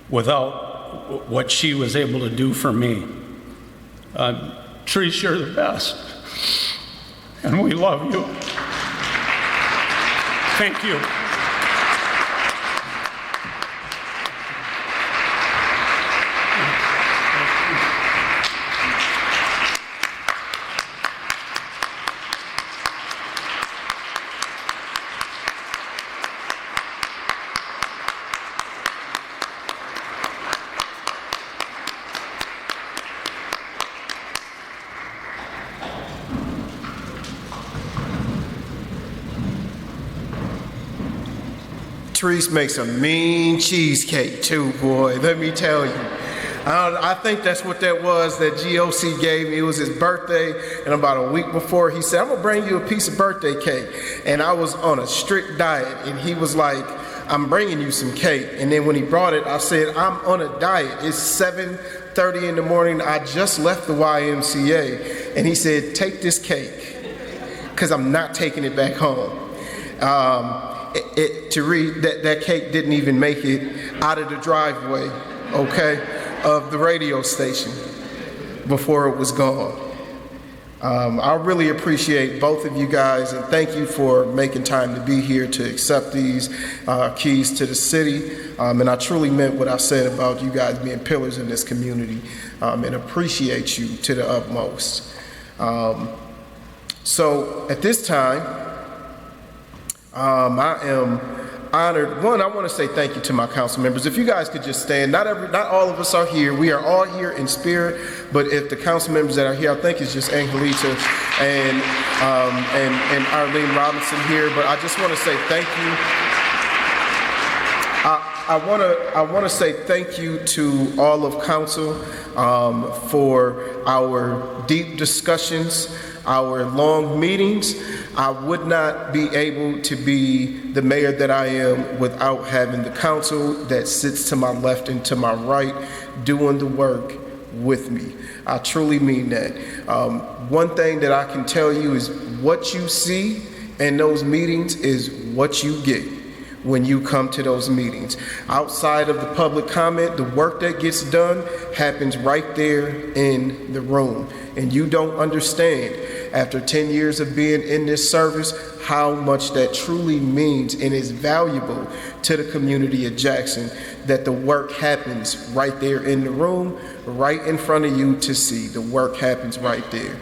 S8: without what she was able to do for me. Teresa, you're the best, and we love you. Thank you.
S6: Therese makes a mean cheesecake too, boy, let me tell you. I think that's what that was that GOC gave me. It was his birthday, and about a week before, he said, I'm gonna bring you a piece of birthday cake. And I was on a strict diet, and he was like, I'm bringing you some cake. And then when he brought it, I said, I'm on a diet. It's 7:30 in the morning. I just left the YMCA. And he said, take this cake, because I'm not taking it back home. To read that cake didn't even make it out of the driveway, okay, of the radio station before it was gone. I really appreciate both of you guys, and thank you for making time to be here to accept these keys to the city. And I truly meant what I said about you guys being pillars in this community, and appreciate you to the utmost. So at this time, I am honored. One, I want to say thank you to my council members. If you guys could just stand, not all of us are here. We are all here in spirit, but if the council members that are here, I think it's just Angelita and Arlene Robinson here. But I just want to say thank you. I want to say thank you to all of council for our deep discussions, our long meetings. I would not be able to be the mayor that I am without having the council that sits to my left and to my right doing the work with me. I truly mean that. One thing that I can tell you is what you see in those meetings is what you get when you come to those meetings. Outside of the public comment, the work that gets done happens right there in the room. And you don't understand, after 10 years of being in this service, how much that truly means and is valuable to the community of Jackson, that the work happens right there in the room, right in front of you to see. The work happens right there.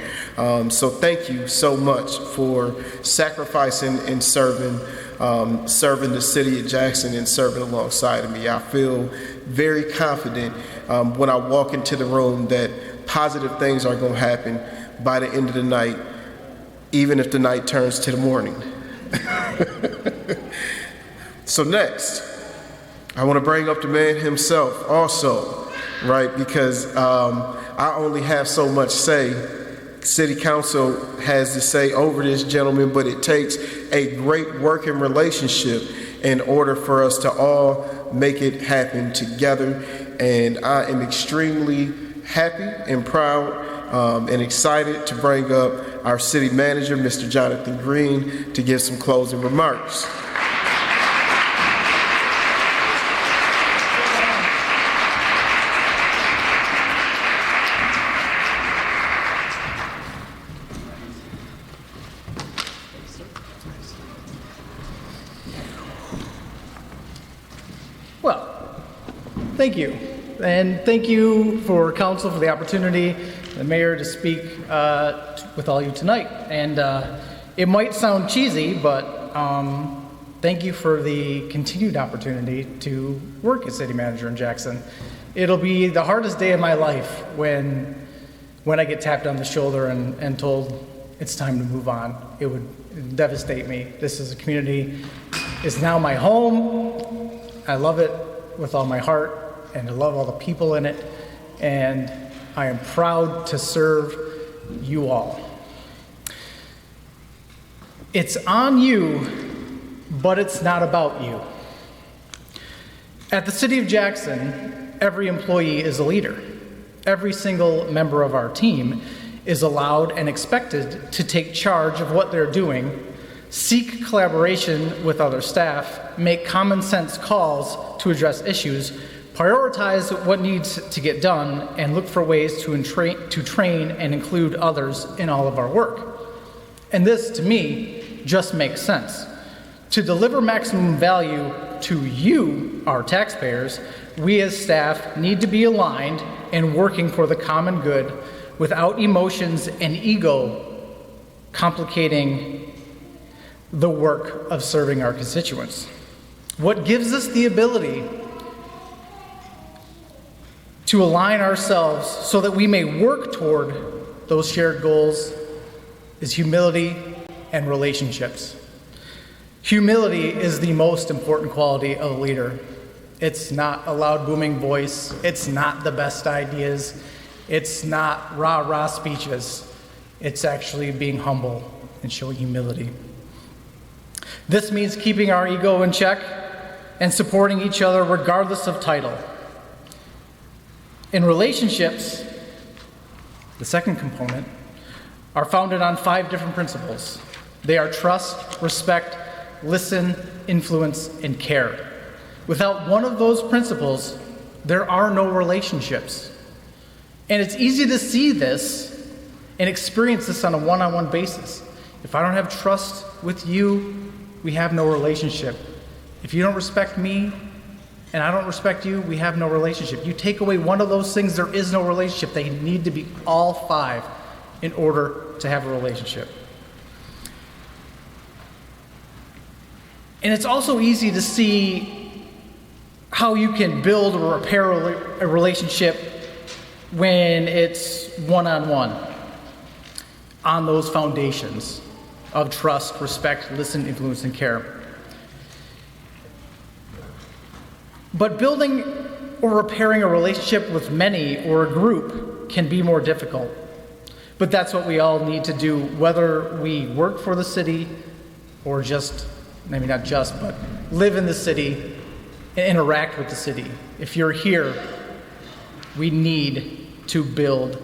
S6: So thank you so much for sacrificing and serving the city of Jackson and serving alongside of me. I feel very confident when I walk into the room that positive things are going to happen by the end of the night, even if the night turns to the morning. So next, I want to bring up the man himself also, right? Because I only have so much say. City Council has to say over this gentleman, but it takes a great working relationship in order for us to all make it happen together. And I am extremely happy and proud and excited to bring up our city manager, Mr. Jonathan Green, to give some closing remarks.
S9: Thank you. And thank you for council for the opportunity, the mayor, to speak with all you tonight. And it might sound cheesy, but thank you for the continued opportunity to work as city manager in Jackson. It'll be the hardest day of my life when I get tapped on the shoulder and told it's time to move on. It would devastate me. This is a community, it's now my home. I love it with all my heart, and I love all the people in it, and I am proud to serve you all. It's on you, but it's not about you. At the City of Jackson, every employee is a leader. Every single member of our team is allowed and expected to take charge of what they're doing, seek collaboration with other staff, make common sense calls to address issues, prioritize what needs to get done, and look for ways to train and include others in all of our work. And this, to me, just makes sense. To deliver maximum value to you, our taxpayers, we as staff need to be aligned and working for the common good without emotions and ego complicating the work of serving our constituents. What gives us the ability to align ourselves so that we may work toward those shared goals is humility and relationships. Humility is the most important quality of a leader. It's not a loud, booming voice. It's not the best ideas. It's not rah-rah speeches. It's actually being humble and showing humility. This means keeping our ego in check and supporting each other regardless of title. In relationships, the second component, are founded on 5 different principles. They are trust, respect, listen, influence, and care. Without one of those principles, there are no relationships. And it's easy to see this and experience this on a one-on-one basis. If I don't have trust with you, we have no relationship. If you don't respect me and I don't respect you, we have no relationship. You take away one of those things, there is no relationship. They need to be all 5 in order to have a relationship. And it's also easy to see how you can build or repair a relationship when it's one-on-one on those foundations of trust, respect, listen, influence, and care. But building or repairing a relationship with many or a group can be more difficult. But that's what we all need to do, whether we work for the city or just, maybe not just, but live in the city and interact with the city. If you're here, we need to build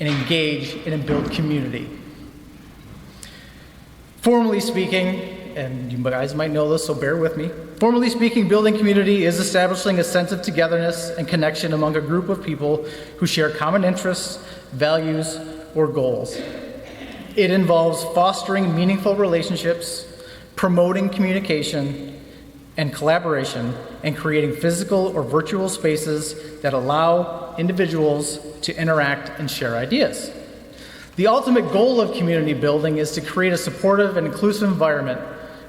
S9: and engage and build community. Formally speaking, and you guys might know this, so bear with me. Formally speaking, building community is establishing a sense of togetherness and connection among a group of people who share common interests, values, or goals. It involves fostering meaningful relationships, promoting communication and collaboration, and creating physical or virtual spaces that allow individuals to interact and share ideas. The ultimate goal of community building is to create a supportive and inclusive environment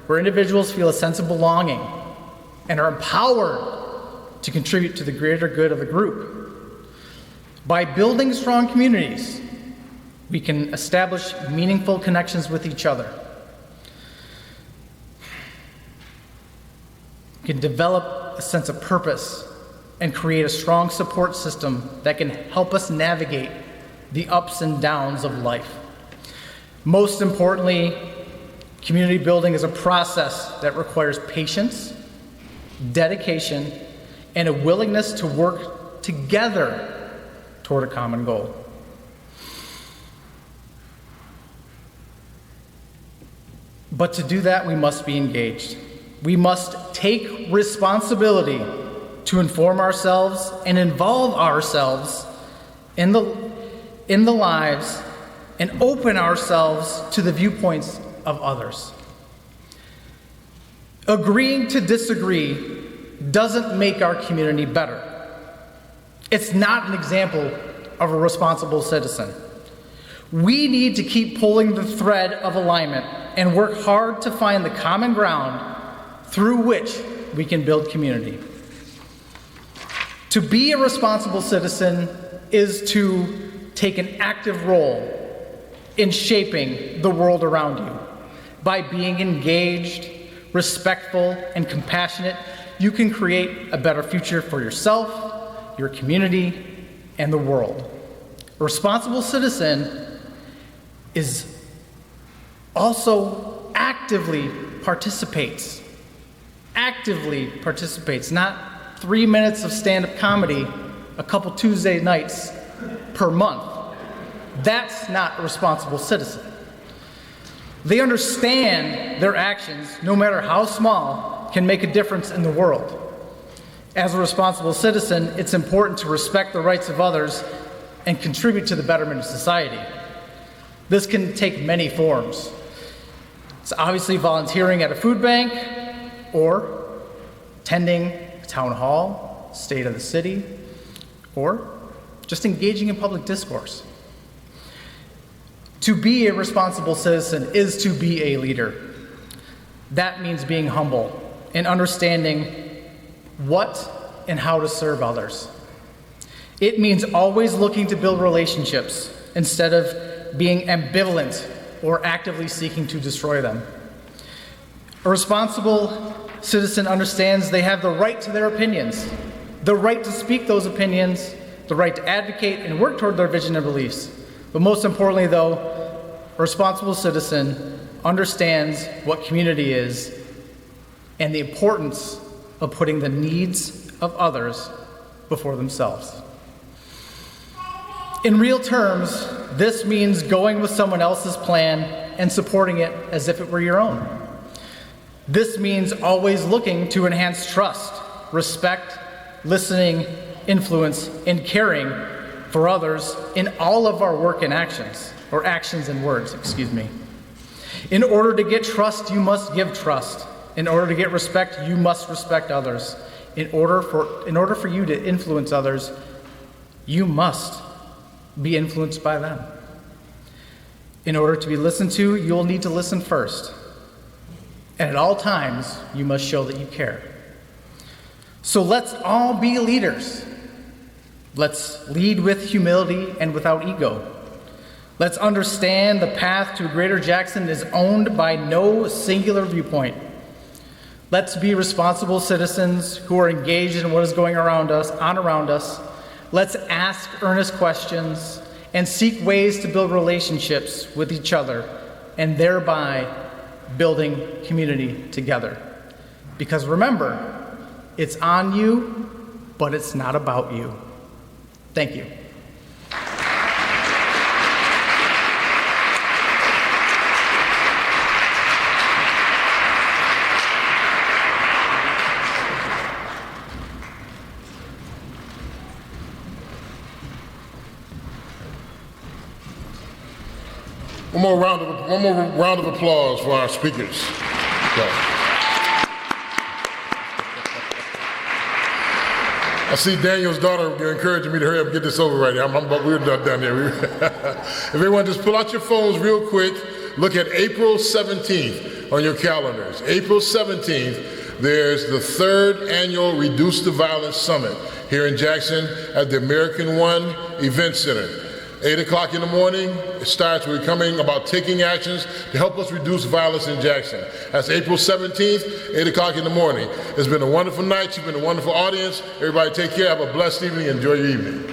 S9: where individuals feel a sense of belonging and are empowered to contribute to the greater good of the group. By building strong communities, we can establish meaningful connections with each other. We can develop a sense of purpose and create a strong support system that can help us navigate the ups and downs of life. Most importantly, community building is a process that requires patience, dedication, and a willingness to work together toward a common goal. But to do that, we must be engaged. We must take responsibility to inform ourselves and involve ourselves in the lives and open ourselves to the viewpoints of others. Agreeing to disagree doesn't make our community better. It's not an example of a responsible citizen. We need to keep pulling the thread of alignment and work hard to find the common ground through which we can build community. To be a responsible citizen is to take an active role in shaping the world around you. By being engaged, respectful, and compassionate, you can create a better future for yourself, your community, and the world. A responsible citizen is also actively participates, not 3 minutes of stand-up comedy a couple Tuesday nights per month. That's not a responsible citizen. They understand their actions, no matter how small, can make a difference in the world. As a responsible citizen, it's important to respect the rights of others and contribute to the betterment of society. This can take many forms. It's obviously volunteering at a food bank or attending a town hall, state of the city, or just engaging in public discourse. To be a responsible citizen is to be a leader. That means being humble and understanding what and how to serve others. It means always looking to build relationships instead of being ambivalent or actively seeking to destroy them. A responsible citizen understands they have the right to their opinions, the right to speak those opinions, the right to advocate and work toward their vision and beliefs. But most importantly, though, a responsible citizen understands what community is and the importance of putting the needs of others before themselves. In real terms, this means going with someone else's plan and supporting it as if it were your own. This means always looking to enhance trust, respect, listening, influence, and caring for others in all of our work and actions, or actions and words, excuse me. In order to get trust, you must give trust. In order to get respect, you must respect others. In order for you to influence others, you must be influenced by them. In order to be listened to, you'll need to listen first. And at all times, you must show that you care. So let's all be leaders. Let's lead with humility and without ego. Let's understand the path to a greater Jackson is owned by no singular viewpoint. Let's be responsible citizens who are engaged in what is going around us. Let's ask earnest questions and seek ways to build relationships with each other and thereby building community together. Because remember, it's on you, but it's not about you. Thank you.
S1: One more round of applause for our speakers. I see Daniel's daughter encouraging me to hurry up and get this over right now. We're not done here. Everyone just pull out your phones real quick. Look at April 17th on your calendars. April 17th, there's the 3rd annual Reduce the Violence Summit here in Jackson at the American One Event Center. 8 o'clock in the morning, it starts. We're coming about taking actions to help us reduce violence in Jackson. That's April 17th, 8 o'clock in the morning. It's been a wonderful night. You've been a wonderful audience. Everybody take care. Have a blessed evening. Enjoy your evening.